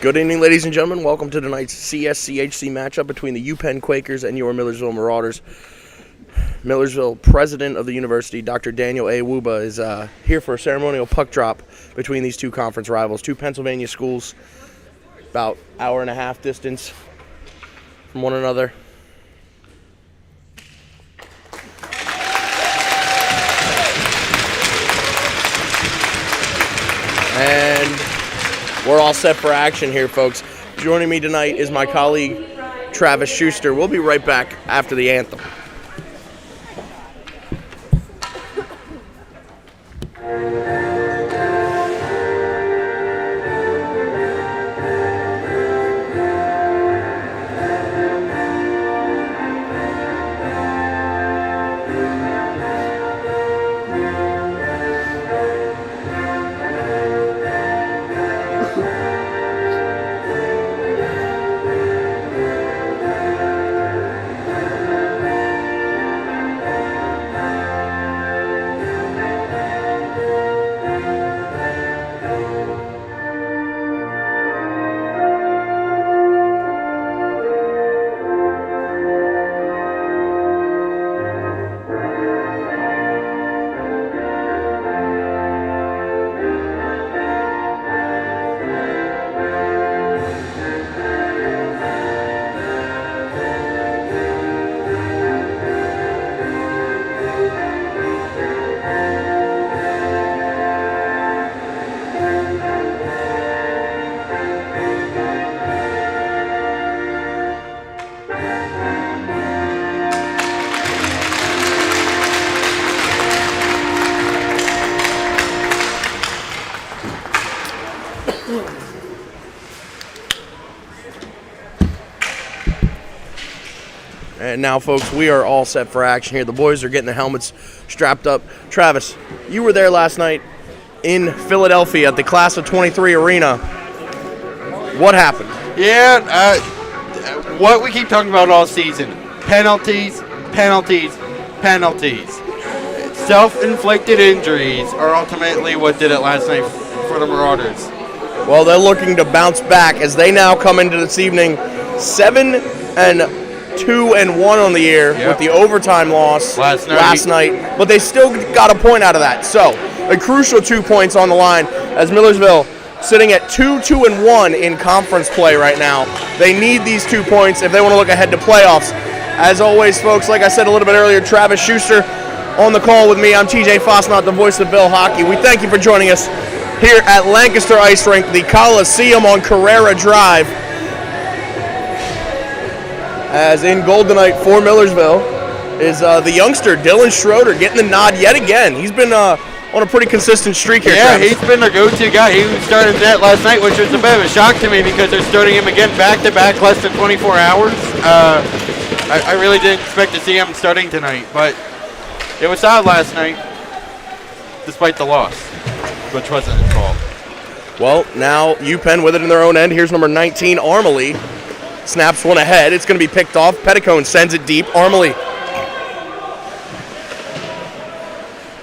Good evening, ladies and gentlemen. Welcome to tonight's CSCHC matchup between the UPENN Quakers and your Millersville Marauders. Millersville President of the University, Dr. Daniel A. Wuba, is here for a ceremonial puck drop between these two conference rivals. Two Pennsylvania schools, about hour and a half distance from one another. And we're all set for action here, folks. Joining me tonight is my colleague, Travis Schuster. We'll be right back after the anthem. And now, folks, we are all set for action here. The boys are getting the helmets strapped up. Travis, you were there last night in Philadelphia at the Class of 23 arena. What happened? Yeah, what we keep talking about all season. Penalties, penalties, penalties. Self-inflicted injuries are ultimately what did it last night for the Marauders. Well, they're looking to bounce back as they now come into this evening 7-2-1 on the year with the overtime loss last night. But they still got a point out of that. So a crucial 2 points on the line as Millersville sitting at 2-1 in conference play right now. They need these 2 points if they want to look ahead to playoffs. As always, folks, like I said a little bit earlier, Travis Schuster on the call with me. I'm TJ Fosnot, the voice of Bill Hockey. We thank you for joining us here at Lancaster Ice Rink, the Coliseum on Carrera Drive. As in Goldenite for Millersville is the youngster, Dylan Schroeder, getting the nod yet again. He's been on a pretty consistent streak here, Yeah, Travis. he's been the go-to guy. He started net last night, which was a bit of a shock to me because they're starting him again back-to-back less than 24 hours. I really didn't expect to see him starting tonight, but it was solid last night, despite the loss, which wasn't his fault. Well, now UPenn with it in their own end. Here's number 19, Armley. Snaps one ahead. It's going to be picked off. Petticone sends it deep. Armley.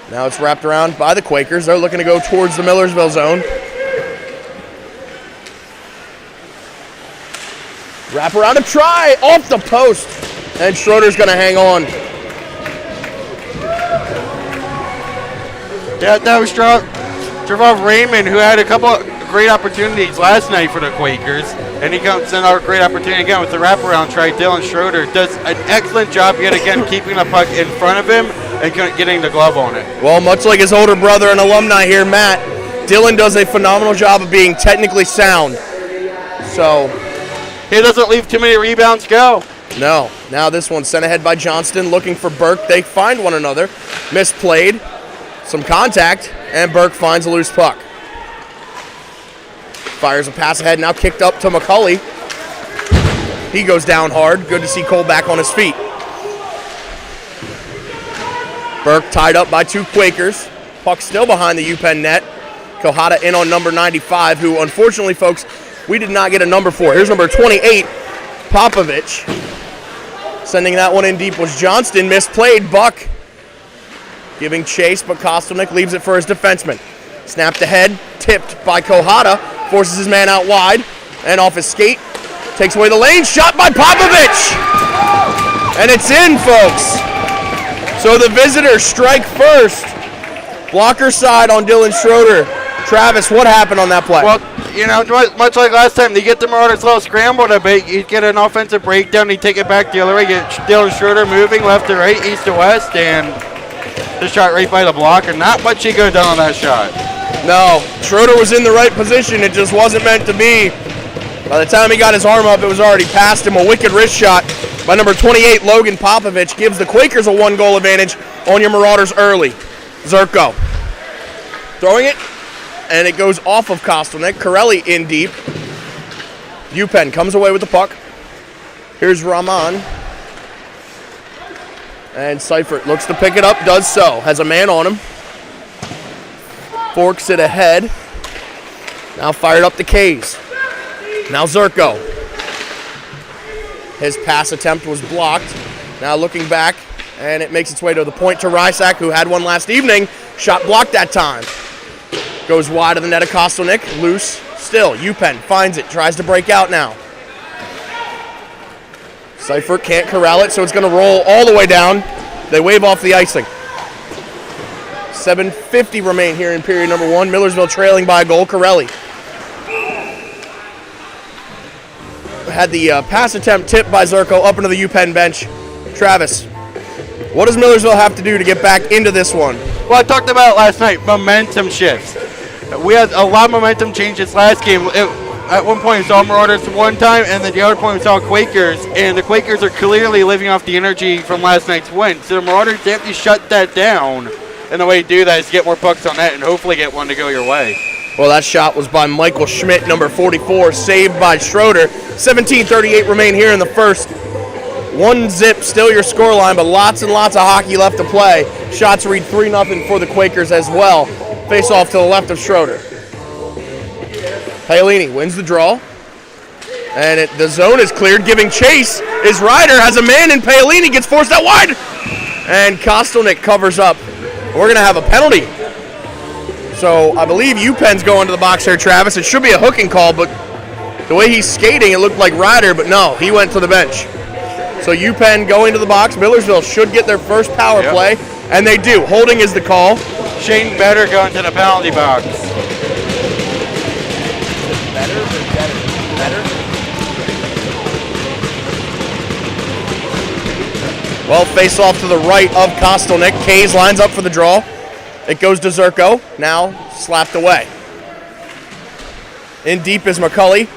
Now it's wrapped around by the Quakers. They're looking to go towards the Millersville zone. Wrap around a try. Off the post. And Schroeder's going to hang on. Yeah, that was Trevor Raymond, who had a couple of great opportunities last night for the Quakers. And he comes in our great opportunity again with the wraparound try. Dylan Schroeder does an excellent job yet again keeping the puck in front of him and getting the glove on it. Well, much like his older brother and alumni here, Matt, Dylan does a phenomenal job of being technically sound. So he doesn't leave too many rebounds go. No. Now this one sent ahead by Johnston, looking for Burke. They find one another. Misplayed. Some contact, and Burke finds a loose puck. Fires a pass ahead, now kicked up to McCulley. He goes down hard. Good to see Cole back on his feet. Burke tied up by two Quakers. Puck still behind the UPenn net. Kohata in on number 95, who unfortunately, folks, we did not get a number for. Here's number 28, Popovich. Sending that one in deep was Johnston. Misplayed. Buck giving chase, but Kostelnik leaves it for his defenseman. Snapped ahead, tipped by Kohata. Forces his man out wide. And off his skate. Takes away the lane. Shot by Popovich. And it's in, folks. So the visitors strike first. Blocker side on Dylan Schroeder. Travis, what happened on that play? Well, much like last time, they get the Marauders a little scrambled a bit. You get an offensive breakdown, you take it back the other way, get Dylan Schroeder moving left to right, east to west, and the shot right by the blocker. Not much he could have done on that shot. No, Schroeder was in the right position. It just wasn't meant to be. By the time he got his arm up, it was already past him. A wicked wrist shot by number 28, Logan Popovich, gives the Quakers a 1-goal advantage on your Marauders early. Zerko throwing it, and it goes off of Kostelnik. Corelli in deep. UPenn comes away with the puck. Here's Rahman. And Seifert looks to pick it up, does so. Has a man on him. Forks it ahead. Now fired up to Kays. Now Zerko. His pass attempt was blocked. Now looking back, and it makes its way to the point to Rysak, who had one last evening. Shot blocked that time. Goes wide of the net of Kostelnik. Loose. Still, UPenn finds it. Tries to break out now. Seifert can't corral it, so it's going to roll all the way down. They wave off the icing. 7:50 remain here in period number 1. Millersville trailing by a goal. Corelli had the pass attempt tipped by Zerko up into the UPenn bench. Travis, what does Millersville have to do to get back into this one? Well, I talked about it last night, momentum shifts. We had a lot of momentum changes last game. At one point, we saw Marauders one time, and then the other point, we saw Quakers, and the Quakers are clearly living off the energy from last night's win. So the Marauders have to shut that down, and the way to do that is get more pucks on net and hopefully get one to go your way. Well, that shot was by Michael Schmidt, number 44, saved by Schroeder. 17:38 remain here in the first. 1-0, still your scoreline, but lots and lots of hockey left to play. Shots read 3-0 for the Quakers as well. Face off to the left of Schroeder. Paolini wins the draw. And the zone is cleared. Giving chase is Ryder. Has a man in Paolini. Gets forced out wide. And Kostelnik covers up. We're going to have a penalty. So I believe UPenn's going to the box here, Travis. It should be a hooking call, but the way he's skating, it looked like Ryder, but no, he went to the bench. So UPenn going to the box. Millersville should get their first power play, and they do. Holding is the call. Shane Better going to the penalty box. Better? Well, face off to the right of Kostelnik. Kays lines up for the draw. It goes to Zerko. Now slapped away. In deep is McCulley.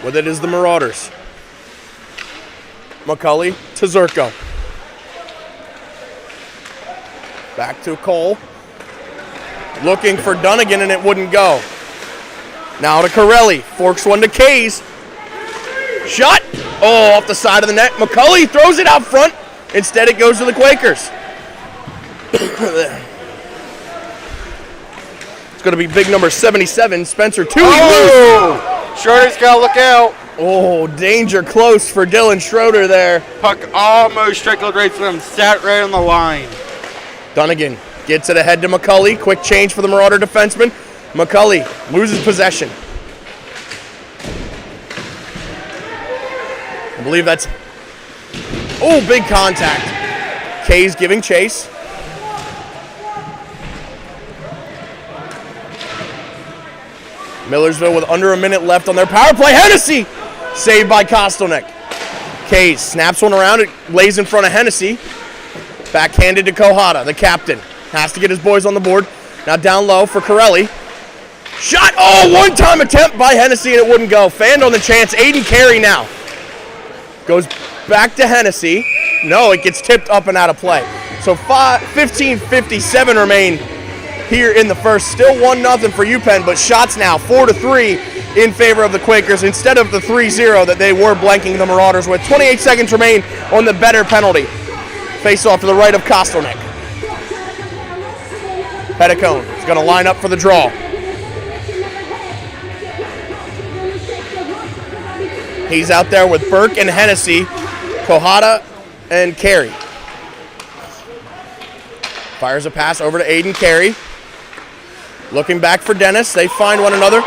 With it is the Marauders. McCulley to Zerko. Back to Cole. Looking for Dunnigan, and it wouldn't go. Now to Corelli. Forks one to Kays. Shot. Oh, off the side of the net. McCulley throws it out front. Instead, it goes to the Quakers. It's going to be big number 77, Spencer Toohey. Oh! Schroeder's got to look out. Oh, danger close for Dylan Schroeder there. Puck almost trickled right through him. Sat right on the line. Dunnigan gets it ahead to McCulley. Quick change for the Marauder defenseman. McCulley loses possession. I believe that's... Oh, big contact. Kays giving chase. Millersville with under a minute left on their power play. Hennessy! Saved by Kostelnik. Kays snaps one around. It lays in front of Hennessy. Backhanded to Kohata, the captain. Has to get his boys on the board. Now down low for Corelli. Shot! Oh, one-time attempt by Hennessy, and it wouldn't go. Fanned on the chance. Aiden Carey now. Goes back to Hennessy. No, it gets tipped up and out of play. So 15:57 remain here in the first. Still 1-0 for UPenn, but shots now 4-3 in favor of the Quakers instead of the 3-0 that they were blanking the Marauders with. 28 seconds remain on the better penalty. Face off to the right of Kostelnik. Petticone is going to line up for the draw. He's out there with Burke and Hennessy, Kohata and Carey. Fires a pass over to Aiden Carey. Looking back for Dennis. They find one another.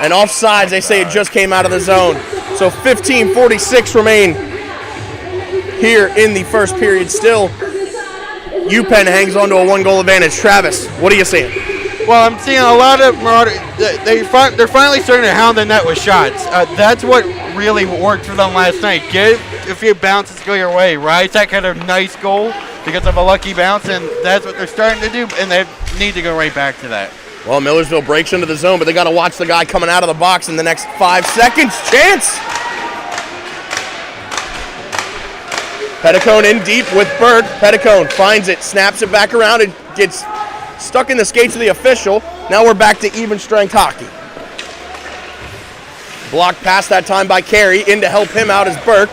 And offsides, they say it just came out of the zone. So 15:46 remain here in the first period. Still, UPenn hangs on to a 1-goal advantage. Travis, what are you seeing? Well, I'm seeing a lot of Marauders. They're finally starting to hound the net with shots. That's what really worked for them last night. Get a few bounces go your way. Rise that kind of nice goal because of a lucky bounce, and that's what they're starting to do, and they need to go right back to that. Well, Millersville breaks into the zone, but they got to watch the guy coming out of the box in the next 5 seconds. Chance! Petticone in deep with Burke. Petticone finds it, snaps it back around, and gets stuck in the skates of the official. Now we're back to even strength hockey. Blocked pass that time by Carey. In to help him out is Burke.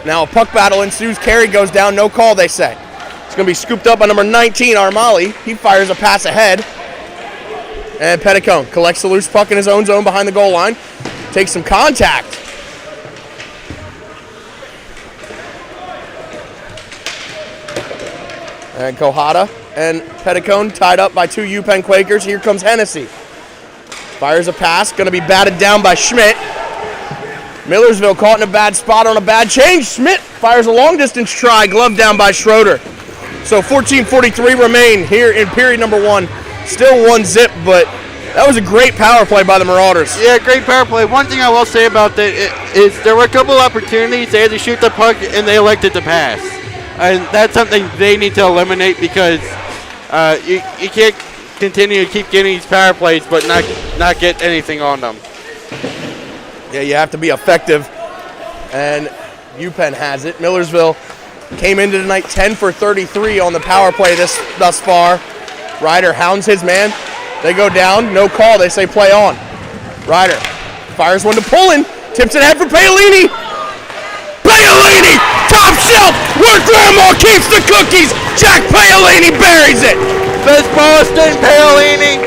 Now a puck battle ensues. Carey goes down. No call, they say. It's going to be scooped up by number 19, Armali. He fires a pass ahead. And Petticone collects the loose puck in his own zone behind the goal line. Takes some contact. And Kohada and Petticone tied up by 2 UPenn Quakers. Here comes Hennessy. Fires a pass. Going to be batted down by Schmidt. Millersville caught in a bad spot on a bad change. Schmidt fires a long-distance try. Glove down by Schroeder. So 14:43 remain here in period number 1. Still 1-0, but that was a great power play by the Marauders. Yeah, great power play. One thing I will say about that is there were a couple opportunities. They had to shoot the puck, and they elected to pass. And that's something they need to eliminate because you can't continue to keep getting these power plays but not get anything on them. Yeah, you have to be effective, and UPenn has it. Millersville came into tonight 10 for 33 on the power play thus far. Ryder hounds his man. They go down. No call. They say play on. Ryder fires one to Pullen. Tips it ahead for Paolini. Paolini! Top shelf! Where Grandma keeps the cookies! Jack Paolini buries it! This Boston, Paolini,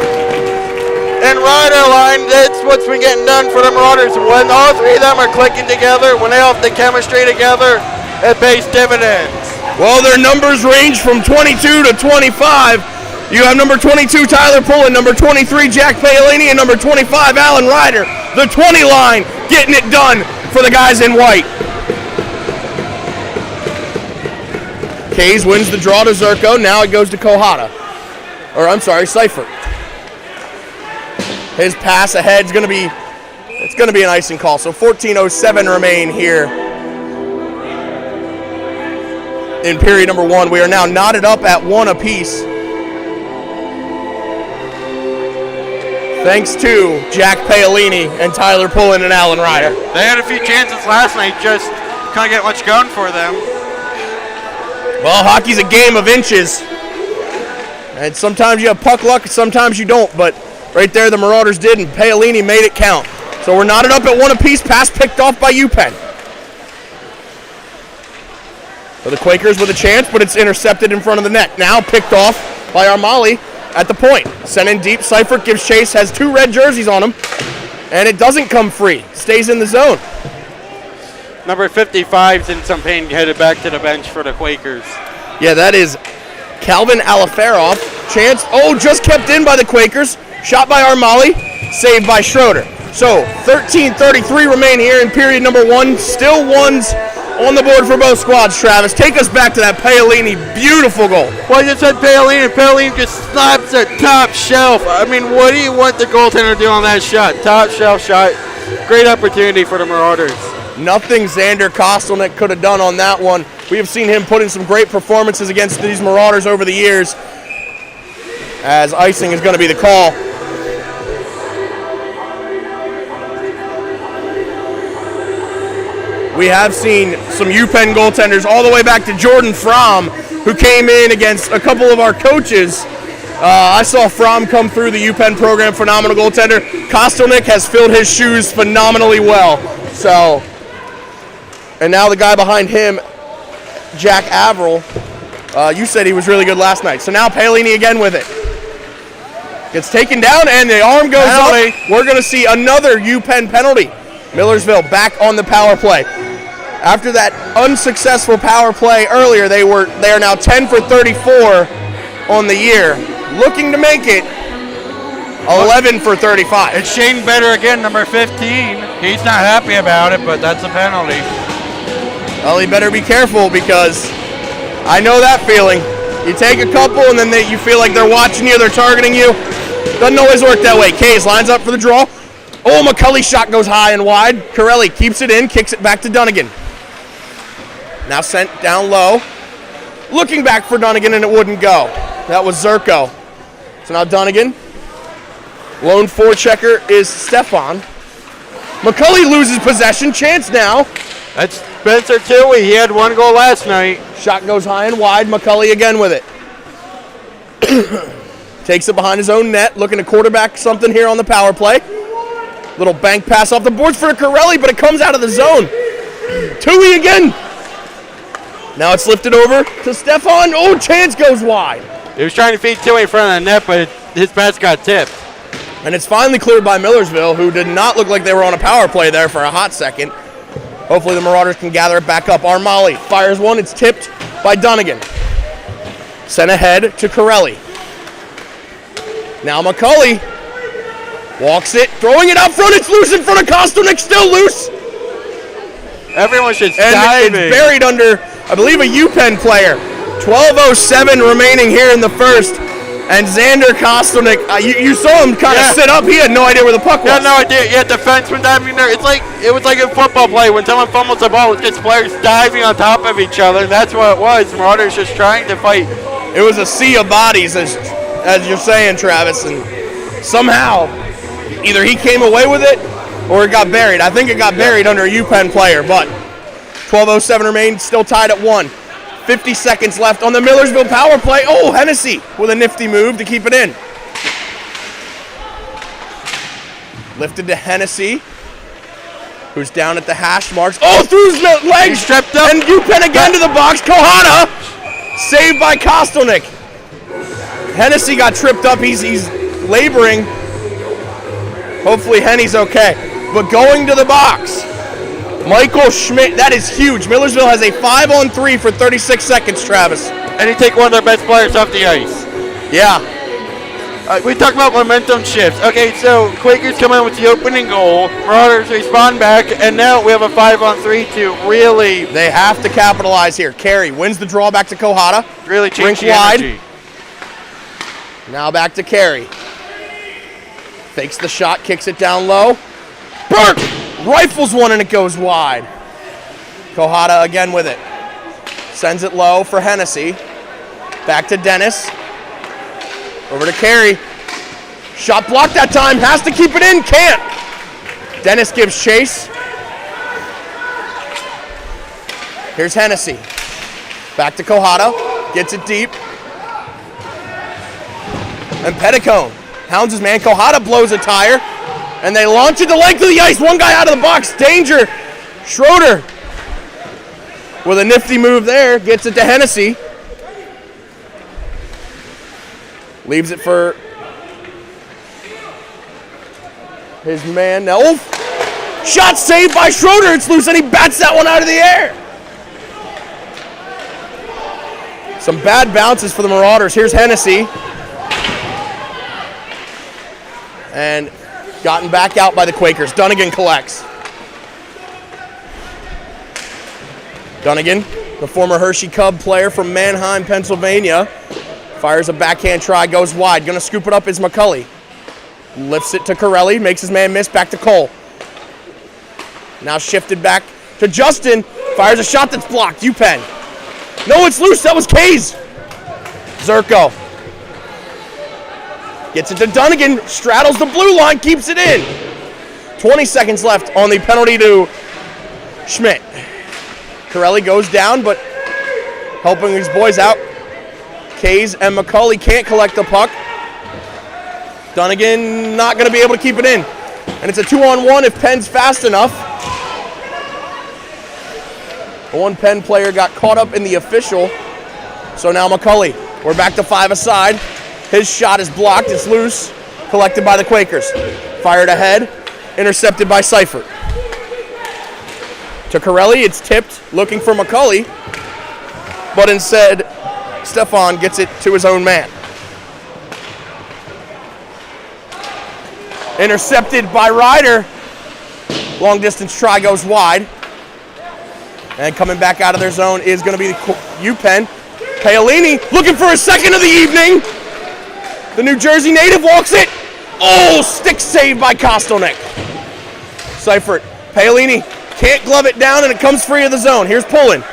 and Ryder line, that's what's been getting done for the Marauders. When all three of them are clicking together, when they have the chemistry together, it pays dividends. Well, their numbers range from 22 to 25. You have number 22, Tyler Pullen, number 23, Jack Paolini, and number 25, Alan Ryder. The 20 line getting it done for the guys in white. Kays wins the draw to Zerko. Now it goes to Kohada. Or, I'm sorry, Seifert. His pass ahead is going to be an icing call. So 14:07 remain here in period number 1. We are now knotted up at 1 apiece. Thanks to Jack Paolini and Tyler Pullen and Alan Ryder. They had a few chances last night, just couldn't get much going for them. Well, hockey's a game of inches. And sometimes you have puck luck, sometimes you don't. But right there the Marauders did, and Paolini made it count. So we're knotted up at 1 apiece. Pass picked off by UPenn. So the Quakers with a chance, but it's intercepted in front of the net. Now picked off by Armali at the point. Sent in deep. Seifert gives chase, has 2 red jerseys on him. And it doesn't come free. Stays in the zone. Number 55's in some pain, headed back to the bench for the Quakers. Yeah, that is Calvin Alaferoff. Chance, just kept in by the Quakers. Shot by Armali, saved by Schroeder. So 13:33 remain here in period number 1. Still 1s on the board for both squads, Travis. Take us back to that Paolini beautiful goal. Well, you said Paolini. Paolini just slaps a top shelf. I mean, what do you want the goaltender to do on that shot? Top shelf shot. Great opportunity for the Marauders. Nothing Xander Kostelnik could have done on that one. We have seen him put in some great performances against these Marauders over the years, as icing is going to be the call. We have seen some UPenn goaltenders all the way back to Jordan Fromm, who came in against a couple of our coaches. I saw Fromm come through the UPenn program, phenomenal goaltender. Kostelnik has filled his shoes phenomenally well. So, and now the guy behind him, Jack Averill, you said he was really good last night. So now Paolini again with it. Gets taken down and the arm goes up. We're going to see another UPenn penalty. Millersville back on the power play. After that unsuccessful power play earlier, they are now 10 for 34 on the year, looking to make it 11 for 35. It's Shane Better again, number 15. He's not happy about it, but that's a penalty. Well, he better be careful because I know that feeling. You take a couple and then you feel like they're watching you, they're targeting you. Doesn't always work that way. Kays lines up for the draw. Oh, McCulley's shot goes high and wide. Corelli keeps it in, kicks it back to Dunnigan. Now sent down low. Looking back for Dunnigan and it wouldn't go. That was Zerko. So now Dunnigan. Lone forechecker is Stefan. McCulley loses possession. Chance now. That's Spencer Tilley. He had one goal last night. Shot goes high and wide. McCulley again with it. Takes it behind his own net. Looking to quarterback something here on the power play. Little bank pass off the boards for Corelli, but it comes out of the zone. Tui again. Now it's lifted over to Stefan. Oh, Chance goes wide. He was trying to feed Tui in front of the net, but his pass got tipped. And it's finally cleared by Millersville, who did not look like they were on a power play there for a hot second. Hopefully the Marauders can gather it back up. Armali fires one. It's tipped by Dunnigan. Sent ahead to Corelli. Now McCulley walks it, throwing it out front. It's loose in front of Kostelnik, still loose. Everyone's just and diving. It's buried under, I believe, a UPENN player. 12:07 remaining here in the first. And Xander Kostelnik, you saw him kind of sit up. He had no idea where the puck was. Yeah, no idea. Yeah, defenseman diving there. It was like a football play when someone fumbles the ball. It's just players diving on top of each other. That's what it was. Marauders just trying to fight. It was a sea of bodies, as you're saying, Travis. And somehow, either he came away with it or it got buried. I think it got buried under a UPenn player, but 12:07 remains, still tied at 1. 50 seconds left on the Millersville power play. Oh, Hennessy with a nifty move to keep it in. Lifted to Hennessy, who's down at the hash marks. Oh, through his legs. He's tripped up. And UPenn again to the box. Kohana, saved by Kostelnik. Hennessy got tripped up. He's laboring. Hopefully Henny's okay. But going to the box, Michael Schmidt, that is huge. Millersville has a 5-on-3 for 36 seconds, Travis. And he take one of their best players off the ice. Yeah. We talked about momentum shifts. Okay, so Quakers come in with the opening goal. Marauders respond back, and now we have a 5-on-3 to really... They have to capitalize here. Carey wins the draw back to Kohata. Really change the wide. energy. Now back to Carey. Fakes the shot, kicks it down low. Burke rifles one and it goes wide. Kohata again with it. Sends it low for Hennessy. Back to Dennis. Over to Carey. Shot blocked that time. Has to keep it in. Can't. Dennis gives chase. Here's Hennessy. Back to Kohata. Gets it deep. And Petticone hounds his man. Kohata blows a tire. And they launch it the length of the ice. One guy out of the box. Danger. Schroeder with a nifty move there. Gets it to Hennessy. Leaves it for his man. Now, oh, shot saved by Schroeder. It's loose and he bats that one out of the air. Some bad bounces for the Marauders. Here's Hennessy. And gotten back out by the Quakers. Dunnigan collects. Dunnigan, the former Hershey Cub player from Mannheim, Pennsylvania, fires a backhand try, goes wide. Gonna scoop it up is McCulley. Lifts it to Corelli, makes his man miss, back to Cole. Now shifted back to Justin, fires a shot that's blocked. UPenn. No, it's loose, that was Kays. Zerko. Gets it to Dunnigan, straddles the blue line, keeps it in. 20 seconds left on the penalty to Schmidt. Corelli goes down, but helping his boys out. Kays and McCulley can't collect the puck. Dunnigan not going to be able to keep it in. And it's a 2-on-1 if Penn's fast enough. One Penn player got caught up in the official. So now McCulley, we're back to 5 aside. His shot is blocked, it's loose, collected by the Quakers. Fired ahead, intercepted by Seifert. To Corelli, it's tipped, looking for McCulley. But instead, Stefan gets it to his own man. Intercepted by Ryder. Long distance try goes wide. And coming back out of their zone is going to be UPenn. Paolini looking for a second of the evening. The New Jersey native walks it. Oh, stick save by Kostelnik. Seifert, Paolini can't glove it down and it comes free of the zone. Here's Pullen.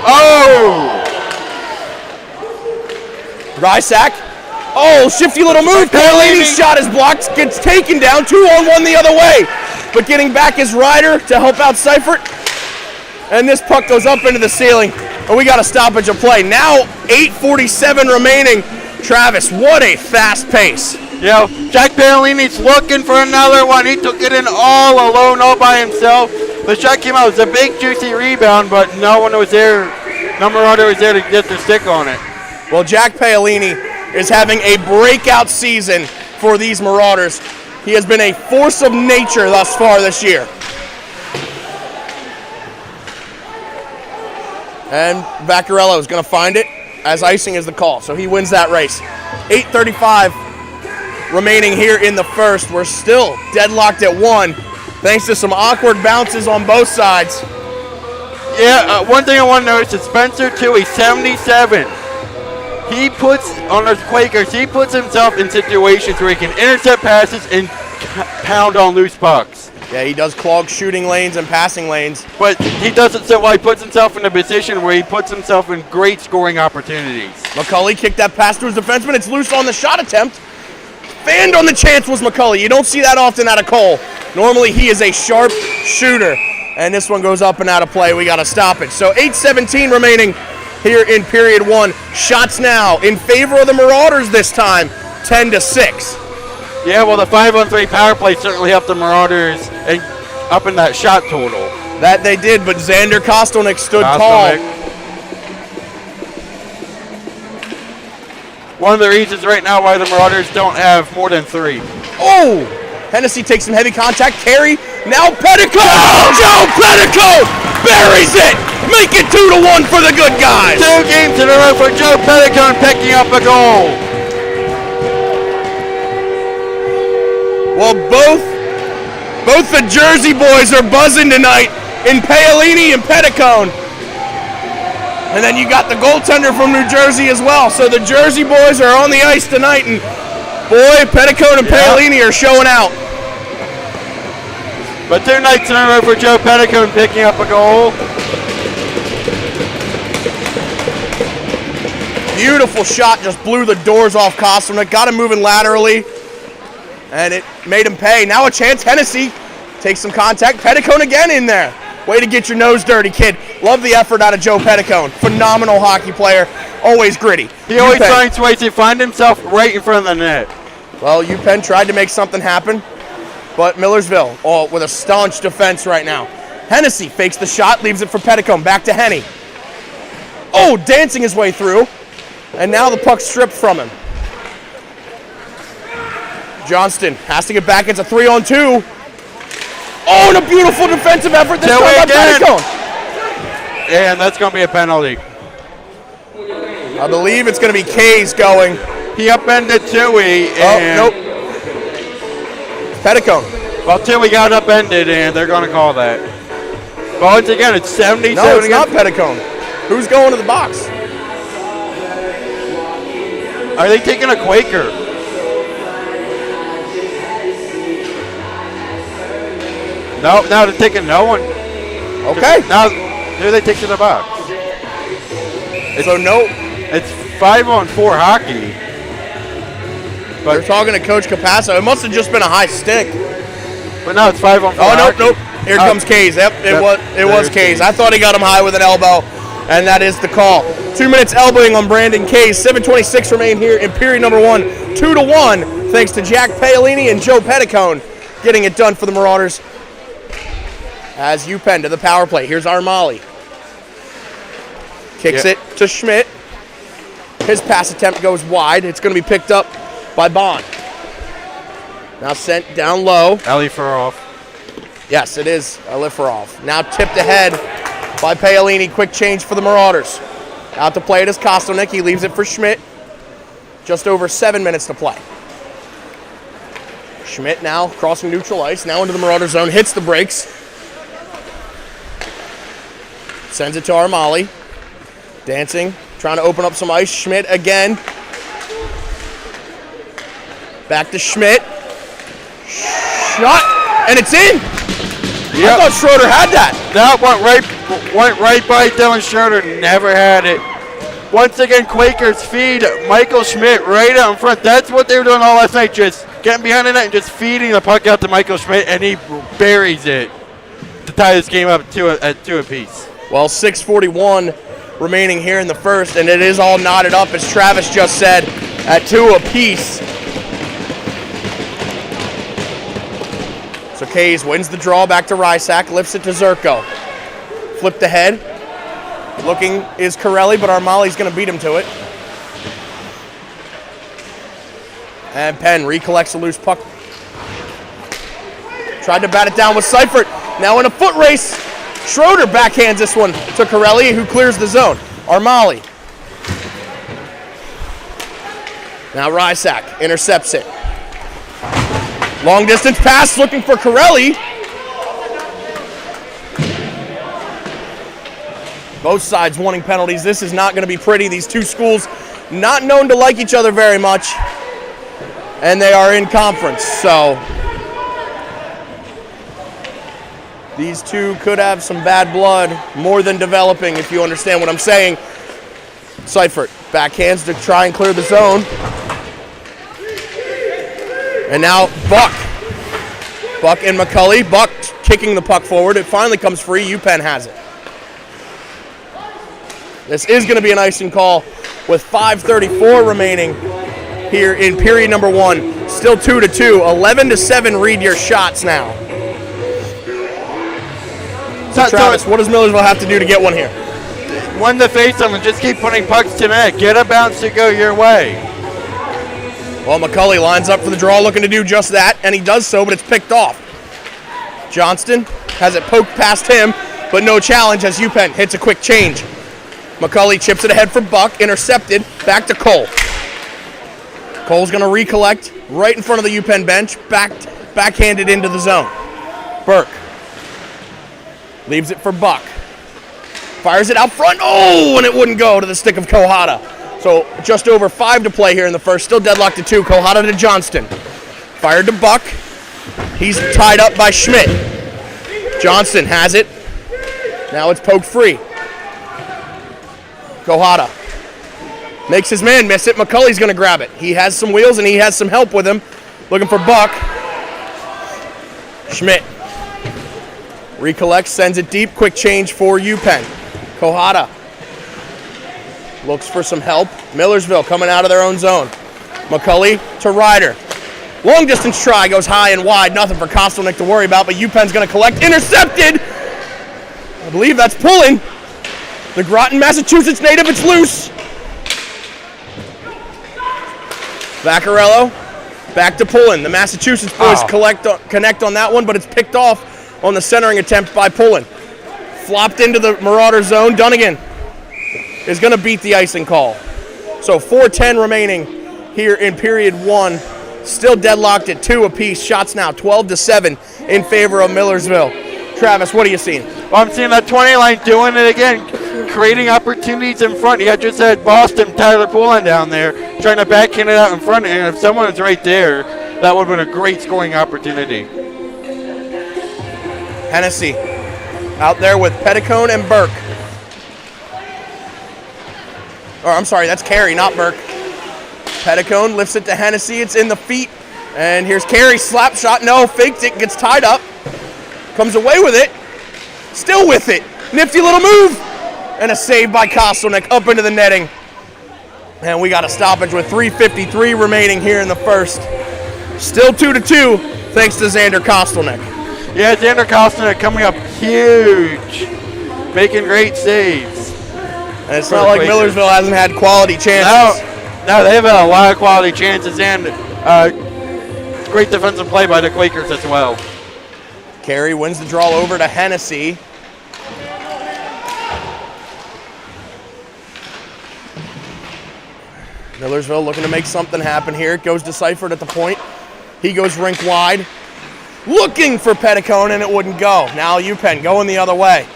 Oh! Rysak. Oh, shifty little move. Paolini's shot is blocked, gets taken down, 2-on-1 the other way. But getting back is Ryder to help out Seifert. And this puck goes up into the ceiling. And we got a stoppage of play. Now 8:47 remaining. Travis, what a fast pace. Yeah, Jack Paolini's looking for another one. He took it in all alone, all by himself. The shot came out. It was a big, juicy rebound, but no one was there. No Marauder was there to get the stick on it. Well, Jack Paolini is having a breakout season for these Marauders. He has been a force of nature thus far this year. And Vaccarello is going to find it as icing is the call, so he wins that race. 8:35 remaining here in the first. We're still deadlocked at 1, thanks to some awkward bounces on both sides. Yeah, one thing I want to notice is Spencer, too, he's 77. He puts, on the Quakers, he puts himself in situations where he can intercept passes and pound on loose pucks. Yeah, he does clog shooting lanes and passing lanes. But he does it so well he puts himself in a position where he puts himself in great scoring opportunities. McCulley kicked that pass to his defenseman. It's loose on the shot attempt. Fanned on the chance was McCulley. You don't see that often out of Cole. Normally he is a sharp shooter. And this one goes up and out of play. We got to stop it. So 8:17 remaining here in period 1. Shots now in favor of the Marauders this time, 10-6. Yeah, well, the 5-on-3 power play certainly helped the Marauders and up in that shot total. That they did, but Xander Kostelnik stood tall. One of the reasons right now why the Marauders don't have more than 3. Oh! Hennessy takes some heavy contact. Carey, now Petticoat! Oh! Joe Petticoat buries it! Make it 2-1 for the good guys! 2 games in a row for Joe Petticoat picking up a goal. Well, both the Jersey boys are buzzing tonight in Paolini and Petticoat. And then you got the goaltender from New Jersey as well. So the Jersey boys are on the ice tonight, and boy, Petticoat and Paolini are showing out. But 2 nights in a row for Joe Petticoat picking up a goal. Beautiful shot, just blew the doors off Kostelnik. Got him moving laterally, and it made him pay. Now a chance, Hennessy takes some contact. Petticoat again in there. Way to get your nose dirty, kid. Love the effort out of Joe Petticoat. Phenomenal hockey player, always gritty. He always finds ways to find himself right in front of the net. Well, UPenn tried to make something happen, but Millersville, with a staunch defense right now. Hennessy fakes the shot, leaves it for Petticoat. Back to Henny. Oh, dancing his way through. And now the puck stripped from him. Johnston has to get back. It's a 3-on-2. Oh, and a beautiful defensive effort this time by Petticoat. And that's going to be a penalty. I believe it's going to be Kays going. He upended Tui. Oh, nope. Petticoat. Well, Tui got upended, and they're going to call that. But once again, it's 77. No, it's not Petticoat. Who's going to the box? Are they taking a Quaker? No, now they're taking no one. Okay. Now, who are they taking the box? So no. It's 5-on-4 hockey. But they're talking to Coach Capasso. It must have just been a high stick. But no, it's 5-on-4 hockey. Nope. Here comes Kays. Yep, it was Kays. I thought he got him high with an elbow, and that is the call. 2 minutes elbowing on Brandon Kays. 7:26 remain here in period number 1. 2-1, thanks to Jack Paolini and Joe Petticoat getting it done for the Marauders. As UPenn to the power play. Here's Armali. Kicks it to Schmidt. His pass attempt goes wide. It's going to be picked up by Bond. Now sent down low. Alley for off. Yes, it is a Liferov. Now tipped ahead by Paolini. Quick change for the Marauders. Out to play it is Kostelnik. He leaves it for Schmidt. Just over 7 minutes to play. Schmidt now crossing neutral ice. Now into the Marauder zone. Hits the brakes. Sends it to Armali. Dancing. Trying to open up some ice. Schmidt again. Back to Schmidt. Shot. And it's in. Yep. I thought Schroeder had that. That went right by Dylan Schroeder. Never had it. Once again, Quakers feed Michael Schmidt right out in front. That's what they were doing all last night, just getting behind the net and just feeding the puck out to Michael Schmidt, and he buries it to tie this game up at 2 apiece. Well, 6:41 remaining here in the first, and it is all knotted up, as Travis just said, at 2 apiece. So Kays wins the draw back to Rysak, lifts it to Zerko. Flipped ahead. Looking is Corelli, but Armali's going to beat him to it. And Penn recollects a loose puck. Tried to bat it down with Seifert. Now in a foot race. Schroeder backhands this one to Corelli, who clears the zone. Armali. Now Rysak intercepts it. Long distance pass looking for Corelli. Both sides wanting penalties. This is not going to be pretty. These two schools not known to like each other very much. And they are in conference, so these two could have some bad blood, more than developing, if you understand what I'm saying. Seifert backhands to try and clear the zone. And now Buck. Buck and McCulley. Buck kicking the puck forward. It finally comes free. UPenn has it. This is going to be an icing call with 5:34 remaining here in period number 1. Still 2-2. 11-7 read your shots now. So Travis, what does Millersville have to do to get one here? Win the face-off and just keep putting pucks to net. Get a bounce to go your way. Well, McCulley lines up for the draw, looking to do just that, and he does so, but it's picked off. Johnston has it poked past him, but no challenge as UPenn hits a quick change. McCulley chips it ahead for Buck, intercepted, back to Cole. Cole's going to recollect right in front of the UPenn bench, backhanded into the zone. Burke leaves it for Buck. Fires it out front. Oh, and it wouldn't go to the stick of Kohata. So just over 5 to play here in the first. Still deadlocked at 2. Kohata to Johnston. Fired to Buck. He's tied up by Schmidt. Johnston has it. Now it's poked free. Kohata makes his man miss it. McCulley's going to grab it. He has some wheels and he has some help with him. Looking for Buck. Schmidt recollects, sends it deep. Quick change for UPenn. Kohata looks for some help. Millersville coming out of their own zone. McCulley to Ryder. Long distance try, goes high and wide. Nothing for Kostelnik to worry about, but UPenn's going to collect. Intercepted! I believe that's pulling. The Groton, Massachusetts native, it's loose. Vaccarello, back to Pullen. The Massachusetts boys connect on that one, but it's picked off on the centering attempt by Pullen. Flopped into the Marauder zone. Dunnigan is going to beat the icing call. So 4:10 remaining here in period 1. Still deadlocked at 2 apiece. Shots now 12-7 in favor of Millersville. Travis, what are you seeing? Well, I'm seeing that 20 line doing it again, creating opportunities in front. You just had Boston, Tyler Poulin down there, trying to backhand it out in front. And if someone was right there, that would have been a great scoring opportunity. Hennessy out there with Petticone and Burke. Or I'm sorry, that's Carey, not Burke. Petticone lifts it to Hennessy. It's in the feet. And here's Carey, slap shot. No, faked it, gets tied up. Comes away with it. Still with it. Nifty little move. And a save by Kostelnik up into the netting. And we got a stoppage with 3:53 remaining here in the first. Still 2-2 thanks to Xander Kostelnik. Yeah, Xander Kostelnik coming up huge. Making great saves. And it's not like Millersville hasn't had quality chances. No, they've had a lot of quality chances and great defensive play by the Quakers as well. Carey wins the draw over to Hennessy. Millersville looking to make something happen here. It goes to Seifert at the point. He goes rink wide. Looking for Petticone, and it wouldn't go. Now UPenn going the other way.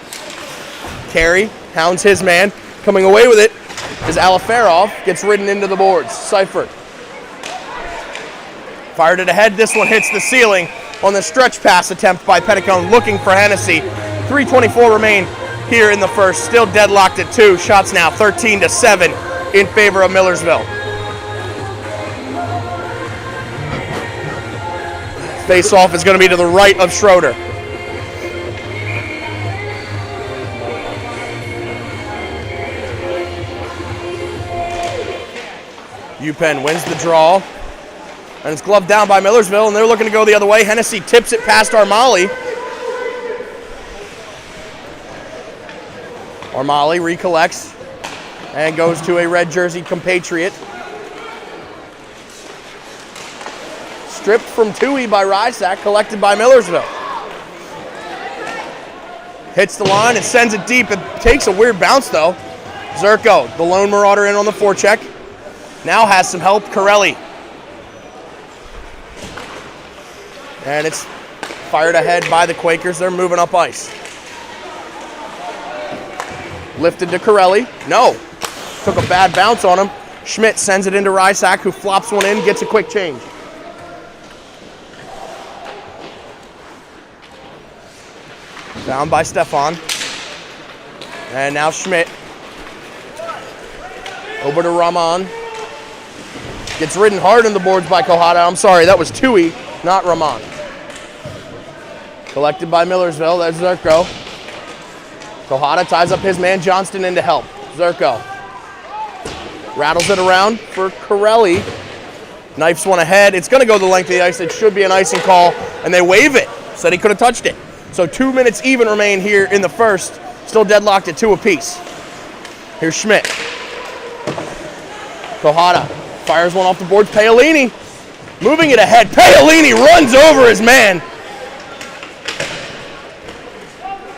Carey hounds his man. Coming away with it is Aliferov. Gets ridden into the boards. Seifert. Fired it ahead. This one hits the ceiling on the stretch pass attempt by Petticone. Looking for Hennessy. 3:24 remain here in the first. Still deadlocked at 2. Shots now 13-7 in favor of Millersville. Face-off is going to be to the right of Schroeder. UPenn wins the draw. And it's gloved down by Millersville, and they're looking to go the other way. Hennessy tips it past Armali. Armali recollects and goes to a red jersey compatriot. Stripped from Tui by Rysack, collected by Millersville. Hits the line and sends it deep. It takes a weird bounce though. Zerko, the lone marauder, in on the forecheck. Now has some help, Corelli. And it's fired ahead by the Quakers. They're moving up ice. Lifted to Corelli. No. Took a bad bounce on him. Schmidt sends it into Rysack, who flops one in, gets a quick change. Down by Stefan. And now Schmidt. Over to Rahman. Gets ridden hard in the boards by Kohada. I'm sorry, that was Tui, not Rahman. Collected by Millersville. There's Zerko. Kohada ties up his man Johnston in to help. Zerko. Rattles it around for Corelli. Knifes one ahead. It's going to go the length of the ice. It should be an icing call, and they waive it. Said he could have touched it. So 2 minutes even remain here in the first. Still deadlocked at 2 apiece. Here's Schmidt. Kohada fires one off the boards. Paolini moving it ahead. Paolini runs over his man.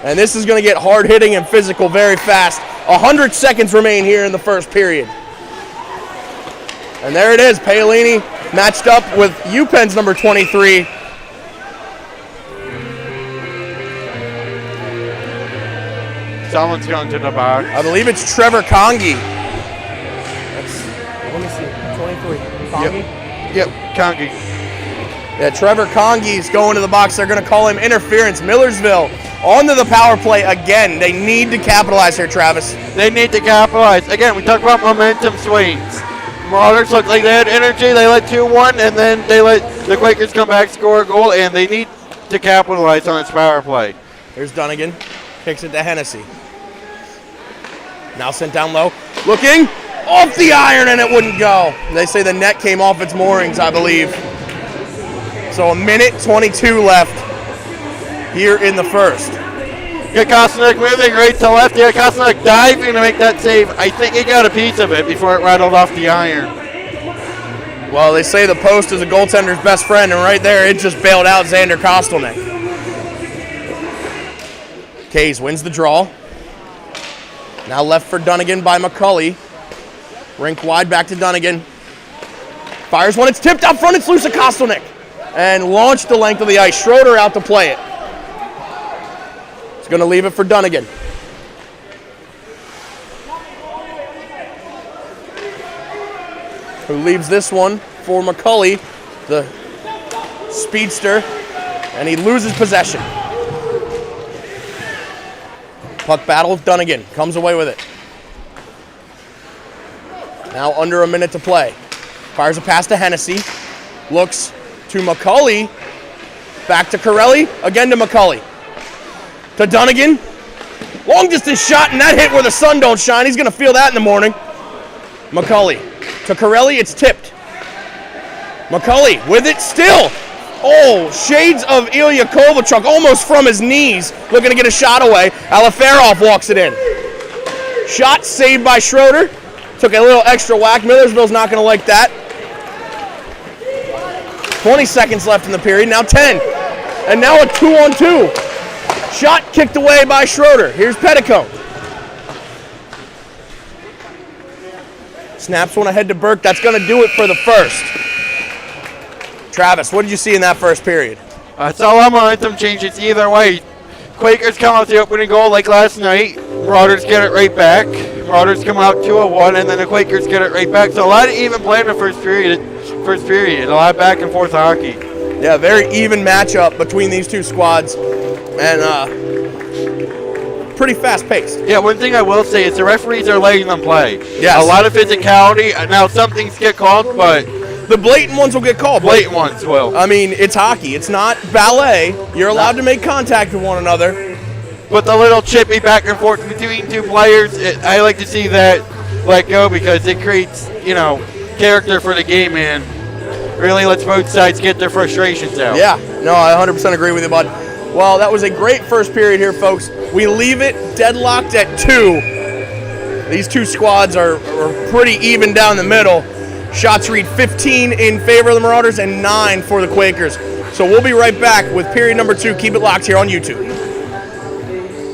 And this is going to get hard hitting and physical very fast. 100 seconds remain here in the first period. And there it is. Paolini matched up with UPenn's number 23. Someone's going to the box. I believe it's Trevor Congi. Let me see. 23. Congi? Yep, Congi. Yeah, Trevor Congi's going to the box. They're going to call him interference. Millersville onto the power play again. They need to capitalize here, Travis. They need to capitalize. Again, we talk about momentum swings. Marauders look like they had energy. They led 2-1, and then they let the Quakers come back, score a goal, and they need to capitalize on its power play. Here's Dunnigan. Kicks it to Hennessy. Now sent down low. Looking. Off the iron, and it wouldn't go. They say the net came off its moorings, I believe. So 1:22 left here in the first. Kostanek moving right to left. Yeah, Kostanek diving to make that save. I think he got a piece of it before it rattled off the iron. Well, they say the post is a goaltender's best friend, and right there, it just bailed out Xander Kostelnik. Kays wins the draw. Now left for Dunnigan by McCulley. Rink wide back to Dunnigan. Fires one. It's tipped out front. It's loose to Kostelnik. And launched the length of the ice. Schroeder out to play it. It's going to leave it for Dunnigan. Who leaves this one for McCulley, the speedster. And he loses possession. Puck battle with Dunnigan. Comes away with it. Now under a minute to play. Fires a pass to Hennessy. Looks to McCulley. Back to Corelli. Again to McCulley. To Dunnigan. Long distance shot, and that hit where the sun don't shine. He's going to feel that in the morning. McCulley. To Corelli, it's tipped. McCulley with it still. Oh, shades of Ilya Kovalchuk almost from his knees. Looking to get a shot away. Aliferov walks it in. Shot saved by Schroeder. Took a little extra whack. Millersville's not going to like that. 20 seconds left in the period. Now 10. And now a 2-on-2. Shot kicked away by Schroeder. Here's Petticone. Snaps one ahead to Burke. That's going to do it for the first. Travis, what did you see in that first period? I saw a momentum changes either way. Quakers come out the opening goal like last night. Marauders get it right back. Marauders come out 2-1, and then the Quakers get it right back. So a lot of even play in the first period. A lot of back and forth hockey. Yeah, very even matchup between these two squads, and pretty fast-paced. Yeah, one thing I will say is the referees are letting them play. Yes. A lot of physicality. Now, some things get called, but the blatant ones will get called. Blatant ones will. I mean, it's hockey. It's not ballet. You're allowed to make contact with one another. But the little chippy back and forth between two players, I like to see that let go because it creates, character for the game and really lets both sides get their frustrations out. Yeah, no, I 100% agree with you, bud. Well, that was a great first period here, folks. We leave it deadlocked at 2. These two squads are pretty even down the middle. Shots read 15 in favor of the Marauders and 9 for the Quakers. So we'll be right back with period number 2. Keep it locked here on YouTube.